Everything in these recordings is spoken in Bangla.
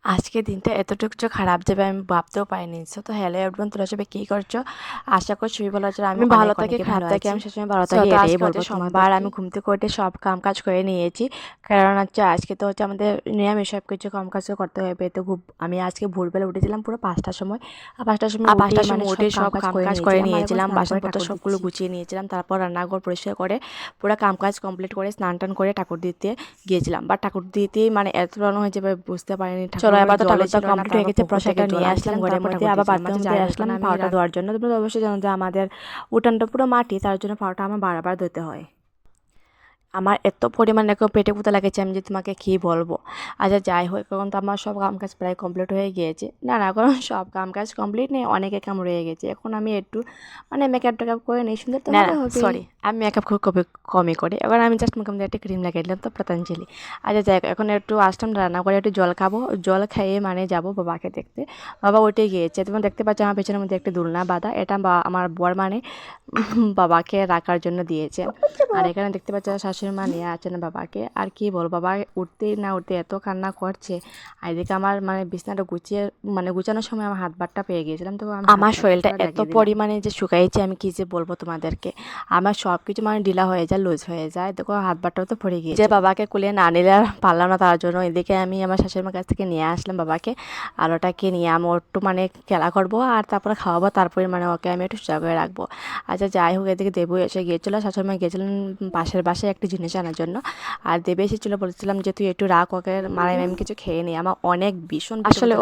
আজকে দিনটা এতটুকু যে খারাপ যাবে আমি ভাবতেও পারিনি। সো তো হ্যালো এভরিওয়ান, তোমরা সবাই কী করছো? আশা করি সবাই ভালো আছো। আমি ভালো থাকি, খারাপ থাকি, আমি সবসময় ভালো থাকি, এটাই বলবো। সোমবার আমি ঘুম থেকে উঠে সব কাম কাজ করে নিয়েছি, কারণ হচ্ছে আজকে তো হচ্ছে আমাদের নিরামিষ সব কিছু কাম কাজ করতে হবে। তো আমি আজকে ভোরবেলা উঠেছিলাম পুরো 5টার সময়, আর 5টার সময় উঠে সব কাম কাজ করে নিয়েছিলাম, বাসনপত্র সবগুলো গুছিয়ে নিয়েছিলাম। তারপর রান্নাঘর পরিষ্কার করে পুরো কাম কাজ কমপ্লিট করে স্নান টান করে ঠাকুর দিতে গিয়েছিলাম। বা ঠাকুর দিতেই মানে এত রান্না হয়ে যাবে বুঝতে পারিনি। চলো এবার তো ঠাকুরটা কমপ্লিট হয়ে গেছে, প্রসাদটা নিয়ে আসলাম ঘরের মধ্যে, আবার বাথরুম দিয়ে আসলাম পাউডার ধোয়ার জন্য। তোমরা অবশ্যই জানো যে আমাদের উঠানটা পুরো মাটি, তার জন্য পাউডার আমার বারবার ধুতে হয়। আমার এত পরিমাণে এখন পেটে পুঁতে লাগেছে, আমি যে তোমাকে কী বলবো। আচ্ছা যাই হোক, এখন তো আমার সব কাম কাজ প্রায় কমপ্লিট হয়ে গিয়েছে। না না, এখন সব কাম কাজ কমপ্লিট নেই, অনেকে কাম রয়ে গেছে। এখন আমি একটু মানে মেকআপ টেকআপ করে নিই, সুন্দর তো হবে। সরি, আমি মেকআপ খুব কমই করি। এবার আমি জাস্ট মুখে মধ্যে একটা ক্রিম লাগিয়ে দিলাম, তো পতঞ্জলি। আচ্ছা যাই হোক, এখন একটু আসলাম রান্না করে, একটু জল খাবো, জল খাইয়ে মানে যাবো বাবাকে দেখতে। বাবা উঠে গিয়েছে, তোমরা দেখতে পাচ্ছ আমার পেছনের মধ্যে একটা দুলনা বাঁধা, এটা আমার বর মানে বাবাকে রাখার জন্য দিয়েছে। আর এখানে দেখতে পাচ্ছ শাশুড়ি মা নিয়ে আছেন বাবাকে। আর কি বল, বাবা উঠতেই না উঠতে এত কান্না করছে। আর এদিকে আমার মানে বিছনাটা গুছানোর সময় আমার হাত বাটটা পেয়ে গিয়েছিলাম। তো আমার শরীরটা এত পরিমাণে যে শুকাইছে, আমি কি যে বলবো তোমাদেরকে। আমার সব কিছু মানে ঢিলা হয়ে যায়, লুজ হয়ে যায়। দেখো হাত বাটটাও তো পড়ে গিয়েছে। যে বাবাকে কুলিয়ে না নিলে আর পারলাম না, তার জন্য এদিকে আমি আমার শাশুড়ি মার কাছ থেকে নিয়ে আসলাম বাবাকে। আর ওটাকে নিয়ে আমি একটু মানে খেলা করবো, আর তারপরে খাওয়াবো, তারপরে মানে ওকে আমি একটু সোজা করে রাখবো। আচ্ছা যাই হোক, এদিকে দেবু এসে গিয়েছিলো, শাশুড়িমা গিয়েছিলেন পাশের বাসায় একটি জিনিস আনার জন্য। আর দেবে এসেছিলো, বলছিলাম যে তুই একটু রাখ ওকে, মারাই আমি কিছু খেয়ে নিই। আমার অনেক ভীষণ আসলে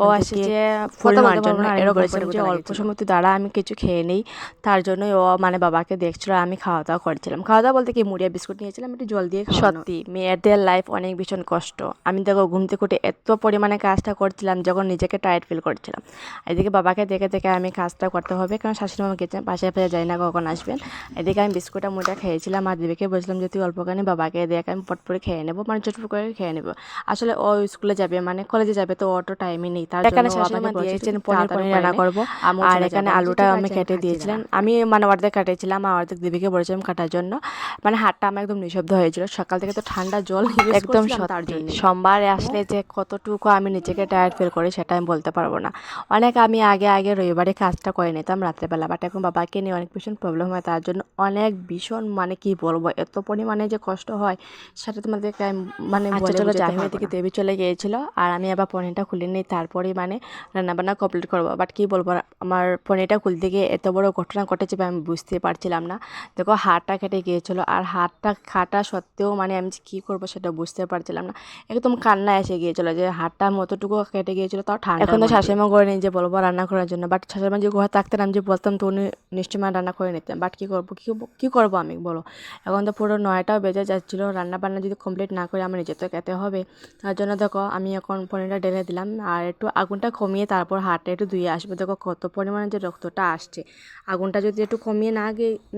ও আসে যে ফুল মারার জন্য, এরকম যে অল্প সময় তুই দাঁড়া, আমি কিছু খেয়ে নিই। তার জন্যই ও মানে বাবাকে দেখছিলো, আমি খাওয়া দাওয়া করছিলাম। খাওয়া দাওয়া বলতে কি, মুড়িয়া বিস্কুট নিয়েছিলাম, একটু জল দিয়ে। সত্যি মেয়েদের লাইফ অনেক ভীষণ কষ্ট। আমি দেখো ঘুম থেকে উঠে এত পরিমাণে কাজটা করছিলাম, যখন নিজেকে টায়ার্ড ফিল করছিলাম। এদিকে বাবাকে দেখে দেখে আমি কাজটা করতে হবে, কারণ শাশুড়ি মামা গেছেন পাশে পাশে, যাই না কখন আসবেন। এদিকে আমি বিস্কুটটা মুড়িটা খেয়েছিলাম, আর দিদিকে বলছিলাম যে তুই অল্পখানি বাবাকে দেখে আমি পটপরে খেয়ে নেবো, মানে চটপট করে খেয়ে নেবো। আসলে ও স্কুলে যাবে, মানে কলেজে যাবে, তো অটো টাইমই নেই। তার জন্য শাশুড়ি মা দিয়েছেন পনির রান্না করবো। আর এখানে আলুটা আমি কেটে দিয়েছিলেন, আমি মানে অর্ধেক কাটেছিলাম, আর অর্ধেক দিদিকে বলেছিলাম কাটার জন্য। মানে হাতটা আমার একদম নিঃশব্দ হয়েছিল, সকাল থেকে তো ঠান্ডা জল একদম সত্যি। সোমবারে আসলে যে কতটুকু আমি নিজেকে টায়ার্ড ফিল করি সেটা আমি বলতে পারবো না। অনেক আমি আগে রবিবারে কাজটা করে নিতাম রাত্রেবেলা, বাট এখন বাবাকে নিয়ে অনেক ভীষণ প্রবলেম হয়, তার জন্য অনেক ভীষণ মানে কি বলবো, এত পরিমাণে যে কষ্ট হয় সেটা তোমাদেরকে মানে বলে চলো যাই হোক। এদিকে দেবী চলে গিয়েছিল, আর আমি আবার পনিরটা খুলে নিই, তারপরেই মানে রান্নাবান্না কমপ্লিট করবো। বাট কি বলবো, আমার পনিরটা খুলতে গিয়ে এত বড় ঘটনা ঘটেছে আমি বুঝতে পারছিলাম না। দেখো হাতটা কেটে গিয়েছিল, আর হাতটা কাটা সত্ত্বেও মানে আমি যে কী করবো সেটা বুঝতে পারছিলাম না। একদম কান্না এসে গিয়েছিলো যে হাতটা মতটুকু কেটে গিয়েছিল, তাও ঠান্ডা। এখন তো শাশুড়িমা করে নিই যে বলবো রান্না করার জন্য, বাট শাশুড়িমা যে ঘরে থাকতেন আমি যে বলতাম তো উনি নিশ্চয়ই রান্না করে নিতেন। বাট কী করবো আমি বলো। এখন তো পুরো 9টাও বেজে যাচ্ছিলো, রান্না বান্না যদি কমপ্লিট না করে আমার নিজে তো খেতে হবে। তার জন্য দেখো আমি এখন পনিরটা ঢেলে দিলাম, আর একটু আগুনটা কমিয়ে তারপর হাতটা একটু ধুয়ে আসবো। দেখো কত পরিমাণে যে রক্তটা আসছে, আগুনটা যদি একটু কমিয়ে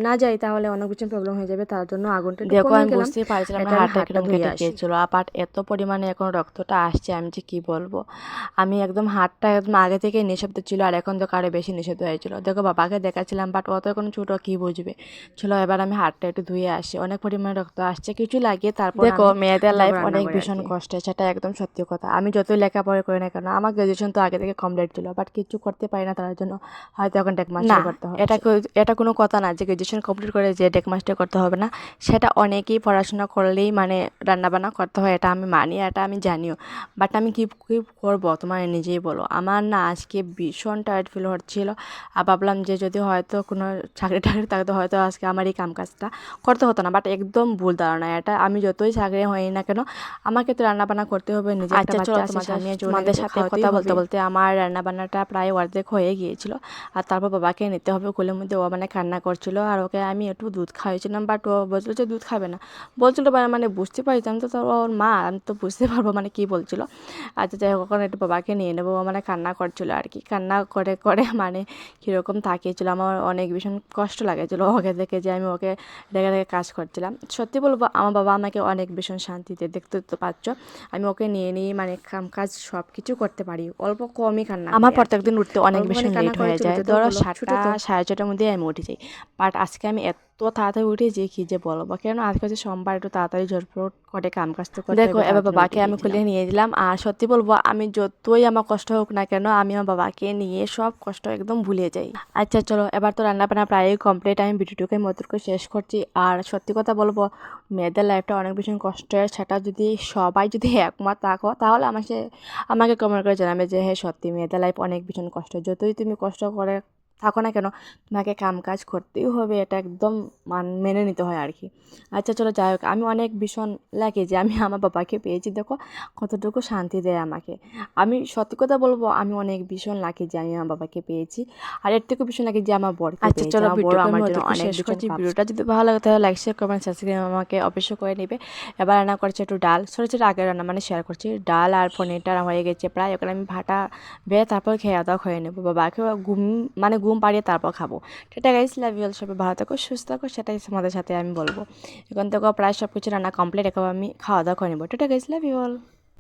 না যায় তাহলে অনেক কিছু প্রবলেম হয়ে যাবে। তার জন্য আগুনটা দেখো আমি বুঝতেই পারছিলাম না হাতটা একদম কেটে গিয়েছিল, আবার এত পরিমাণে এখন রক্তটা আসছে আমি যে কী বলবো। আমি একদম হাতটা একদম আগে থেকে নিঃশব্দ ছিল, আর এখন তো আরও বেশি নিঃশব্দ হয়েছিল। দেখো বাবাকে দেখাচ্ছিলাম, বাট ও তো এখন ছোটো, কী বুঝবে। চলো এবার আমি হাতটা একটু ধুয়ে আসি, অনেক পরিমাণে রক্ত আসছে, কিছু লাগিয়ে তারপর। দেখো মেয়েদের লাইফ অনেক ভীষণ কষ্টে, সেটা একদম সত্যি কথা। আমি যতই লেখাপড়া করি না কেন, আমার গ্রাজুয়েশন তো আগে থেকে কমপ্লিট ছিল, বাট কিছু করতে পারি না, তার জন্য হয়তো এখন টেকমাস্টার করতে হবে। এটা কোনো কথা না যে গ্রাজুয়েশন কমপ্লিট করে যে টেকমাস্টার করতে হবে না, সেটা অনেকেই পড়াশোনা করলেই মানে রান্নাবান্না করতে হয়, এটা আমি মানি, এটা আমি জানিও। বাট আমি কী করবো তোমার নিজেই বলো। আমার না আজকে ভীষণ টায়ার্ড ফিল হচ্ছিলো, আর ভাবলাম যে যদি হয়তো কোনো চাকরি টাকরি থাকতো হয়তো আজকে আমার এই কাজটা করতে হতো না। বাট একদম ভুল ধারণা এটা, আমি যতই চাকরি হই না কেন আমাকে তো রান্নাবান্না করতে হবে। নিজে একটা বাচ্চা আছে, তোমাদের সাথে কথা বলতে বলতে আমার রান্নাবান্নাটা প্রায় অর্ধেক হয়ে গিয়েছিল। আর তারপর বাবাকে নিতে হবে কোলের মধ্যে, ও মানে কান্না করছিল, আর ওকে আমি একটু দুধ খাওয়াইছিলাম, বাট ও বলছিল যে দুধ খাবে না। বলছিল মানে বুঝতে পারতাম তো ওর মা, আমি তো বুঝতে পারবো মানে কী বলছিল। আচ্ছা যাই হোক, ওখানে একটু বাবাকে নিয়ে নেবো, মানে কান্না করছিল আর কি, কান্না করে করে মানে কীরকম তাকিয়েছিল। আমার অনেক ভীষণ কষ্ট লাগেছিলো ওকে দেখে, যে আমি ওকে রেখে রেখে কাজ করছিলাম। সত্যি বলবো আমার বাবা আমাকে অনেক ভীষণ শান্তিতে, দেখতে তো পাচ্ছ আমি ওকে নিয়ে মানে কাজ সব কিছু করতে পারি, অল্প কমই কান্না। আমার প্রত্যেকদিন উঠতে অনেক ভীষণ লেট হয়ে যায়, ধরো 7টা 6:30টার মধ্যে আমি উঠে যাই। বাট আজকে আমি তাড়াতাড়ি উঠেছি কি যে বলবো, কেন আজকে হচ্ছে সোমবার, একটু তাড়াতাড়ি ঝটপট করে কাম কাজ তো করতে। দেখো এবার বাবাকে আমি খুলে নিয়ে দিলাম। আর সত্যি বলবো, আমি যতই আমার কষ্ট হোক না কেন, আমি আমার বাবাকে নিয়ে সব কষ্ট একদম ভুলে যাই। আচ্ছা চলো, এবার তো রান্না বান্না প্রায় কমপ্লিট, আমি ভিডিওটাকে মতো করে শেষ করছি। আর সত্যি কথা বলবো, মেয়েদের লাইফটা অনেক ভীষণ কষ্টের, সেটা যদি সবাই যদি একমত থাকো তাহলে আমাকে কমেন্ট করে জানাবে যে হ্যাঁ সত্যি মেয়েদের লাইফ অনেক ভীষণ কষ্ট। যতই তুমি কষ্ট করে থাকো না কেন, তোমাকে কাম কাজ করতেই হবে, এটা একদম মেনে নিতে হয় আর কি। আচ্ছা চলো যাই হোক, আমি অনেক ভীষণ লাগে যে আমি আমার বাবাকে পেয়েছি, দেখো কতটুকু শান্তি দেয় আমাকে। আমি সত্যি কথা বলবো, আমি অনেক ভীষণ লাগে যে আমি আমার বাবাকে পেয়েছি। আর এর থেকে ভীষণ লাগে যে আমার বরকে পেয়েছি। আচ্ছা চলো, ভিডিও আমার জন্য অনেক শেষ করছি। ভিডিওটা যদি ভালো লাগে তাহলে লাইক শেয়ার কমেন্ট সাবস্ক্রাইব আমাকে অবশ্যই করে নেবে। এবার রান্না করছি একটু ডাল, ছোটো ছোটো আগের রান্না মানে শেয়ার করছি। ডাল আর পনিরটা হয়ে গেছে প্রায়, ওখানে আমি ভাটা বেয়ে তারপর খেয়ে দাওয়া খেয়ে নেবো, বাবাকে ঘুম পাড়িয়ে তারপর খাবো। সেটা গাইস, লাভ ইউ অল, সবাই ভালো থাকো সুস্থ থাকো, সেটাই তোমাদের সাথে আমি বলবো। এখন থেকে প্রায় সব কিছু রান্না কমপ্লিট, এখন আমি খাওয়া দাওয়া করে নেবো। সেটা গাইস, লাভ ইউ অল।